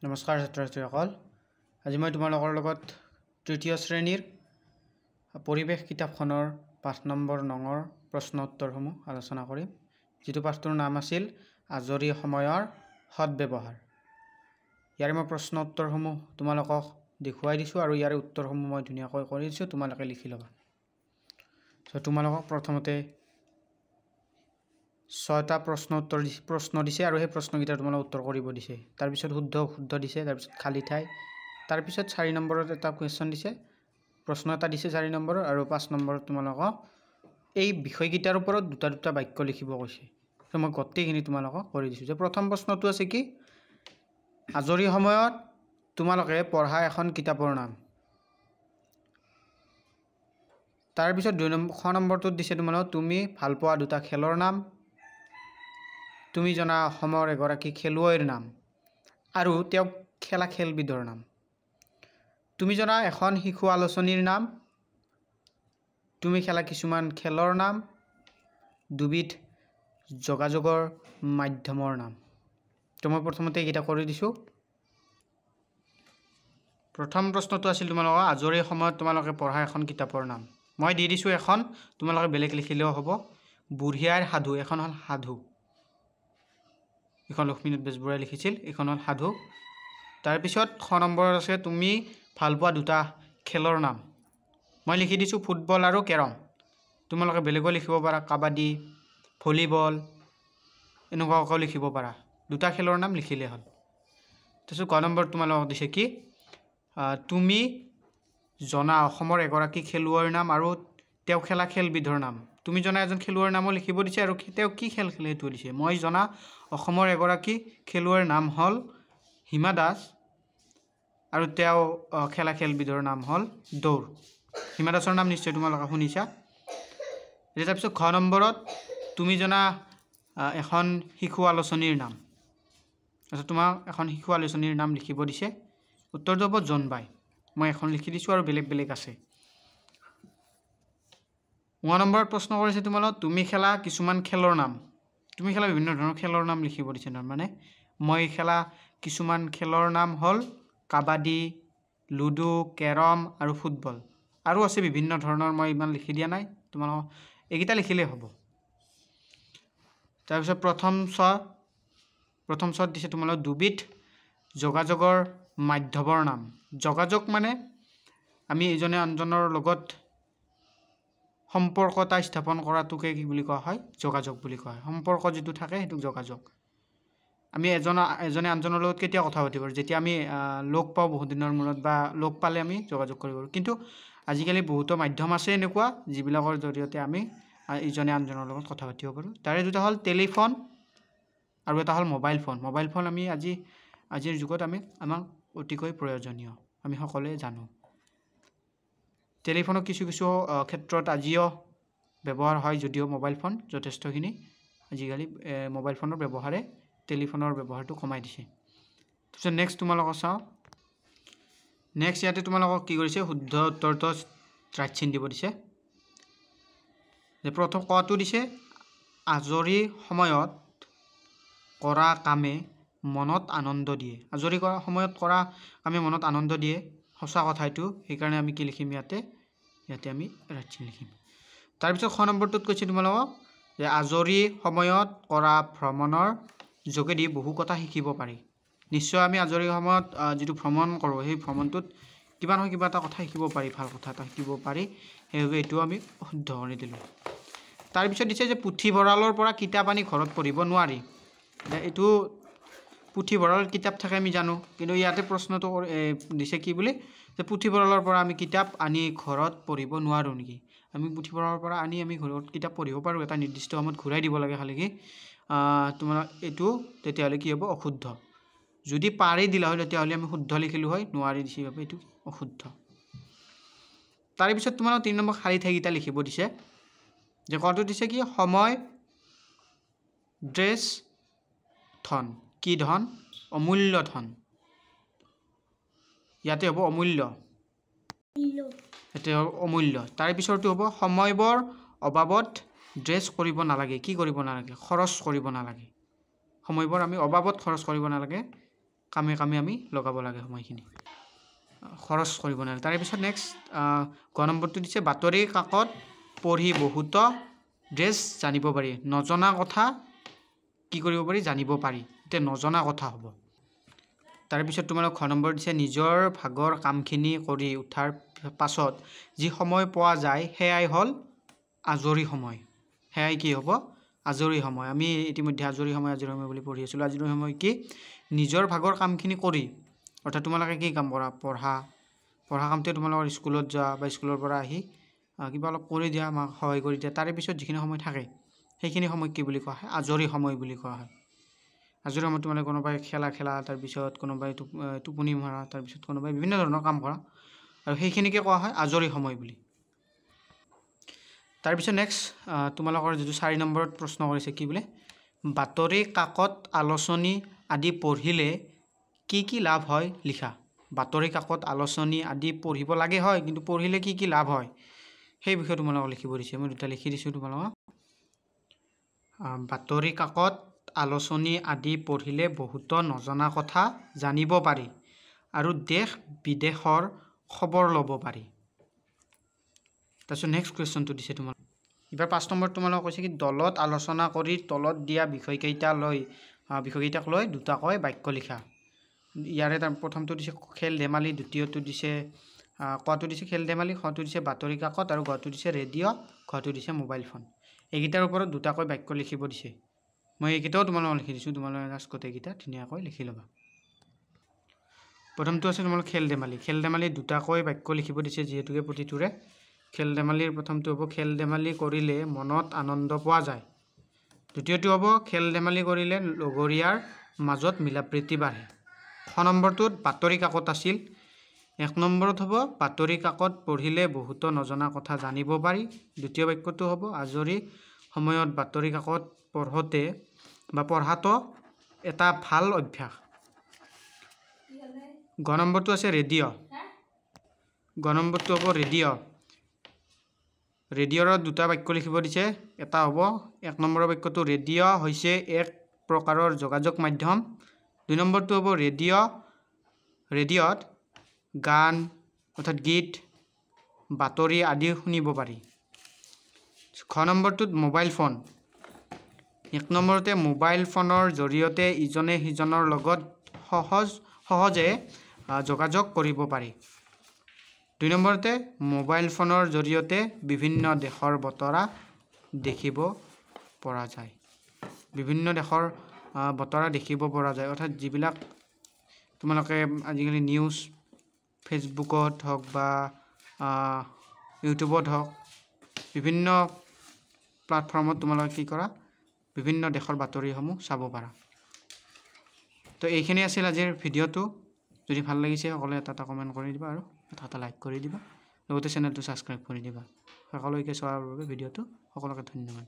নমস্কাৰ ছাত্ৰ-ছাত্ৰীসকল আজি মই তোমালোকৰ লগত তৃতীয় শ্ৰেণীৰ পৰিৱেশ কিতাপখনৰ 5 নম্বৰ নঙৰ প্ৰশ্ন উত্তৰসমূহ আলোচনা কৰিম যেটো পাঠটোৰ নাম আছিল আজৰি সময়ৰ সৎব্যৱহাৰ ইয়াৰ মই প্ৰশ্ন উত্তৰসমূহ তোমালোকক দেখুৱাই দিছো আৰু ইয়াৰ উত্তৰসমূহ মই ধুনীয়াকৈ কৰি দিছো তোমালোকে লিখি লবা সো তোমালোকক প্ৰথমতে 6টা প্ৰশ্ন দিছে আৰু সেই প্ৰশ্নকেইটা তোমালোক উত্তৰ কৰিব দিছে তাৰ পিছত শুদ্ধ দিছে তাৰ পিছত খালি ঠাই তাৰ পিছত 4 নম্বৰত এটা কোৱেশ্চন দিছে প্ৰশ্ন এটা দিছে 4 নম্বৰৰ আৰু 5 নম্বৰত তোমালোকক এই বিষয়কেইটাৰ ওপৰত দুটা বাক্য লিখিব কৈছে তো মই গটেইখিনি তোমালোকক কৰি দিছো যে প্ৰথম প্ৰশ্নটো আছে কি আজৰি সময়ত তোমালোকে পঢ়া এখন কিতাপৰ নাম তাৰ পিছত 2 নম্বৰটো দিছে তোমালোকক তুমি ভাল পোৱা দুটা খেলৰ নাম তুমি জনা অসমৰ এগৰাকী খেলুৱৈৰ নাম আৰু তেওঁ খেলা খেলবিধৰ নাম তুমি জনা এখন শিশু আলোচনীৰ নাম তুমি খেলা কিছুমান খেলৰ নাম দুবিধ যোগাযোগৰ মাধ্যমৰ নাম তো মই প্ৰথমতে এটা কৰি দিছো প্ৰথম প্ৰশ্নটো আছিল তোমালোকৰ আজৰি সময়ত তোমালোকে পঢ়া এখন কিতাপৰ নাম মই দি দিছো এখন তোমালোকে বেলেগ লিখিলেও হ'ব বুঢ়িয়াৰ সাধু এখন হল সাধু এখন লক্ষ্মীনাথ বেজবৰুৱাই লিখিছিল এখন হল সাধু তাৰ পিছত 6 নম্বৰত আছে তুমি ভাল পোৱা দুটা খেলৰ নাম মই লিখি দিছো ফুটবল আৰু কেৰম তোমালোকে বেলেগও লিখিব পাৰা কাবাডী ভলিবল এনেকুৱাও লিখিব পাৰা দুটা খেলৰ নাম লিখিলে হ'ল তাৰপিছত 9 নম্বৰ তোমালোকক দিছে কি তুমি জনা অসমৰ এগৰাকী খেলুৱৈৰ নাম আৰু তেওঁ খেলা খেলবিধৰ নাম তুমি জনা এজন খেলুৱৈৰ নামও লিখিব দিছে আৰু তেওঁ কি খেল খেলে হেতু দিছে মই জনা অসমৰ এগৰাকী খেলুৱৈৰ নাম হল হিমা দাস আৰু তেওঁ খেলা খেলবিধৰ নাম হল দৌৰ হিমা দাসৰ নাম নিশ্চয় তোমালোকে শুনিছা এটা পিছত 6 নম্বৰত তুমি জনা এখন শিশু আলোচনীৰ নাম আচ্ছা তোমাক এখন শিশু আলোচনীৰ নাম লিখিব দিছে উত্তৰটো হ'ব জনবাই মই এখন লিখি দিছো আৰু বেলেগ আছে 9 নম্বৰত প্ৰশ্ন কৰিছে তোমালোক তুমি খেলা কিছুমান খেলৰ নাম তুমি খেলা বিভিন্ন ধৰণৰ খেলৰ নাম লিখিব দিছে মানে মই খেলা কিছুমান খেলৰ নাম হল কাবাডী লুডু কেৰম আৰু ফুটবল আৰু আছে বিভিন্ন ধৰণৰ মই ইমান লিখি দিয়া নাই তোমালোক এইকেইটা লিখিলে হ'ব তাৰ পিছত প্ৰথম ছত দিছে তোমালোক দুবিধ যোগাযোগৰ মাধ্যমৰ নাম যোগাযোগ মানে আমি এজনে আনজনৰ লগত সম্পৰ্ক এটা স্থাপন কৰাটোকে কি বুলি কোৱা হয় যোগাযোগ বুলি কোৱা হয় সম্পৰ্ক যেটো থাকে হেতু যোগাযোগ আমি এজনে আনজনৰ লগত কেতিয়া কথা পাতিব যেতিয়া আমি লোক পাও বহুত দিনৰ মূৰত বা লোক পালে আমি যোগাযোগ কৰিব কিন্তু আজিকালি বহুত মাধ্যম আছে এনেকুৱা যিবিলাকৰ জৰিয়তে আমি ইজনে আনজনৰ লগত কথা পাতিব পাৰো তাৰে দুটা হল টেলিফোন আৰু এটা হল মোবাইল ফোন আমি আজিৰ যুগত আমাক অতিকৈ প্ৰয়োজনীয় আমি সকলোৱে জানো টেলিফোনৰ কিছু ক্ষেত্ৰত আজিও ব্যৱহাৰ হয় যদিও মোবাইল ফোন যথেষ্টখিনি আজিকালি মোবাইল ফোনৰ ব্যৱহাৰে টেলিফোনৰ ব্যৱহাৰটো কমাই দিছে তাৰপিছত নেক্সট তোমালোক চাও নেক্সট ইয়াতে তোমালোকক কি কৰিছে শুদ্ধ উত্তৰটো ৰাইট চিন দিব দিছে যে প্ৰথম কটো দিছে আজৰি সময়ত কৰা কামে মনত আনন্দ দিয়ে আজৰি কৰা সময়ত কৰা কামে মনত আনন্দ দিয়ে সঁচা কথা এটো এই কাৰণে আমি কি লিখিম ইয়াতে আমি ৰাইট চিন লিখিম তাৰ পিছত 6 নম্বৰটোত কৈছে তোমালোকক যে আজৰি সময়ত কৰা ভ্ৰমণৰ যোগেদি বহু কথা শিকিব পাৰি নিশ্চয় আমি আজৰি সময়ত যেটো ভ্ৰমণ কৰো সেই ভ্ৰমণটোত কিবা নহয় কিবা এটা কথা শিকিব পাৰি ভাল কথা এটা শিকিব পাৰি হেৱে এটো আমি শুদ্ধ কৰি দিলো তাৰ পিছত দিছে যে পুথিভঁৰালৰ পৰা কিতাপ আনি ঘৰত পঢ়িব নোৱাৰি এটো পুথিভঁৰালত কিতাপ থাকে আমি জানো কিন্তু ইয়াতে প্ৰশ্নটো দিছে কি বুলি যে পুথিভঁৰালৰ পৰা আমি কিতাপ আনি ঘৰত পঢ়িব নোৱাৰো নেকি আমি পুথিভঁৰালৰ পৰা আনি আমি ঘৰত কিতাপ পঢ়িব পাৰো এটা নিৰ্দিষ্ট সময়ত ঘূৰাই দিব লাগে খালি কি তোমাৰ এটো তেতিয়ালে কি হ'ব অশুদ্ধ যদি পাৰি দিলা হয় তেতিয়ালে আমি শুদ্ধ লিখিলো হয় নোৱাৰি দিছি বাবে এটো অশুদ্ধ তাৰ পিছত তোমাৰ 3 নম্বৰ খালি ঠাইটা লিখিব দিছে যে কটো দিছে কি সময় ড্ৰেছ ধন কি ধন অমূল্য ধন ইয়াতে হ'ব অমূল্য এতে অমূল্য তাৰ পিছৰটো হ'ব সময়বৰ অভাৱত ড্ৰেছ কৰিব নালাগে কি কৰিব নালাগে খৰচ কৰিব নালাগে সময়বৰ আমি অভাৱত খৰচ কৰিব নালাগে কামে কামে আমি লগাব লাগে সময়খিনি খৰচ কৰিব নালাগে তাৰে পিছত নেক্সট গ নম্বৰটো দিছে বাতৰি কাকত পঢ়ি বহুত ড্ৰেছ জানিব পাৰি নজনা কথা কি কৰিব পাৰি জানিব পাৰি এতিয়া নজনা কথা হ'ব তাৰে পিছত তোমালোক খ নম্বৰ দিছে নিজৰ ভাগৰ কামখিনি কৰি উঠাৰ পাছত যি সময় পোৱা যায় সেয়াই হ'ল আজৰি সময় সেয়াই কি হ'ব আজৰি সময় আমি ইতিমধ্যে আজৰি সময় বুলি পঢ়ি আছিলোঁ আজৰি সময় কি নিজৰ ভাগৰ কামখিনি কৰি অৰ্থাৎ তোমালোকে কি কাম কৰা পঢ়া কামটো তোমালোকৰ স্কুলত যোৱা বা স্কুলৰ পৰা আহি কিবা অলপ কৰি দিয়া আমাক সহায় কৰি দিয়া তাৰে পিছত যিখিনি সময় থাকে সেইখিনি সময় কি বুলি কোৱা হয় আজৰি সময় বুলি কোৱা হয় আজৰি সময়ত তোমালোকে কোনোবাই খেলা তাৰপিছত কোনোবাই টোপনি মৰা তাৰপিছত কোনোবাই বিভিন্ন ধৰণৰ কাম কৰা আৰু সেইখিনিকে কোৱা হয় আজৰি সময় বুলি তাৰপিছত নেক্সট তোমালোকৰ যিটো 4 নম্বৰত প্ৰশ্ন কৰিছে কি বোলে বাতৰি কাকত আলোচনী আদি পঢ়িলে কি লাভ হয় লিখা বাতৰি কাকত আলোচনী আদি পঢ়িব লাগে হয় কিন্তু পঢ়িলে কি লাভ হয় সেই বিষয়ে তোমালোকক লিখিব দিছে মই দুটা লিখি দিছোঁ তোমালোকক বাতৰি কাকত আলোচনী আদি পঢ়িলে বহুত নজনা কথা জানিব পাৰি আৰু দেশ বিদেশৰ খবৰ ল'ব পাৰি তাৰপিছত নেক্সট কুৱেশ্যনটো দিছে তোমালোক এবাৰ 5 নম্বৰ তোমালোকক কৈছে কি দলত আলোচনা কৰি তলত দিয়া বিষয়কেইটাক লৈ দুটাকৈ বাক্য লিখা ইয়াৰে তাৰ প্ৰথমটো দিছে খেল ধেমালি দ্বিতীয়টো দিছে কটো দিছে খেল ধেমালি খটো দিছে বাতৰি কাকত আৰু গটো দিছে ৰেডিঅ' ঘটো দিছে মোবাইল ফোন এইকেইটাৰ ওপৰত দুটাকৈ বাক্য লিখিব দিছে মই এইকেইটাও তোমালোকক লিখি দিছোঁ তোমালোকে জাষ্ট গোটেইকেইটা ধুনীয়াকৈ লিখি ল'বা প্ৰথমটো আছে তোমালোক খেল ধেমালি দুটাকৈ বাক্য লিখিব দিছে যিহেতুকে প্ৰতিটোৰে খেল ধেমালিৰ প্ৰথমটো হ'ব খেল ধেমালি কৰিলে মনত আনন্দ পোৱা যায় দ্বিতীয়টো হ'ব খেল ধেমালি কৰিলে লগৰীয়াৰ মাজত মিলাপ্ৰীতি বাঢ়ে খ নম্বৰটোত বাতৰি কাকত আছিল 1 নম্বৰত হ'ব বাতৰি কাকত পঢ়িলে বহুত নজনা কথা জানিব পাৰি দ্বিতীয় বাক্যটো হ'ব আজৰি সময়ত বাতৰি কাকত পঢ়াটো এটা ভাল অভ্যাস গ নম্বৰটো আছে ৰেডিঅ'টো হ'ব ৰেডিঅ'ৰ দুটা বাক্য লিখিব দিছে এটা হ'ব 1 নম্বৰৰ বাক্যটো ৰেডিঅ' হৈছে এক প্ৰকাৰৰ যোগাযোগ মাধ্যম 2 নম্বৰটো হ'ব ৰেডিঅ'ত গান অৰ্থাৎ গীত বাতৰি আদি শুনিব পাৰি খ নম্বৰটোত মোবাইল ফোন 1 নম্বৰতে মোবাইল ফোনৰ জৰিয়তে ইজনে সিজনৰ লগত সহজে যোগাযোগ কৰিব পাৰি 2 নম্বৰতে মোবাইল ফোনৰ জৰিয়তে বিভিন্ন দেশৰ বতৰা দেখিব পৰা যায় অৰ্থাৎ যিবিলাক তোমালোকে আজিকালি নিউজ ফেচবুকত হওক বা ইউটিউবত হওক বিভিন্ন প্লেটফৰ্মত তোমালোকে কি কৰা বিভিন্ন দেশৰ বাতৰিসমূহ চাব পাৰা তো এইখিনি আছিল আজিৰ ভিডিঅ'টো যদি ভাল লাগিছে সকলোৱে এটা কমেণ্ট কৰি দিবা আৰু এটা লাইক কৰি দিবা লগতে চেনেলটো ছাবস্ক্ৰাইব কৰি দিবা সকলোকে চোৱাৰ বাবে ভিডিঅ'টো সকলোকে ধন্যবাদ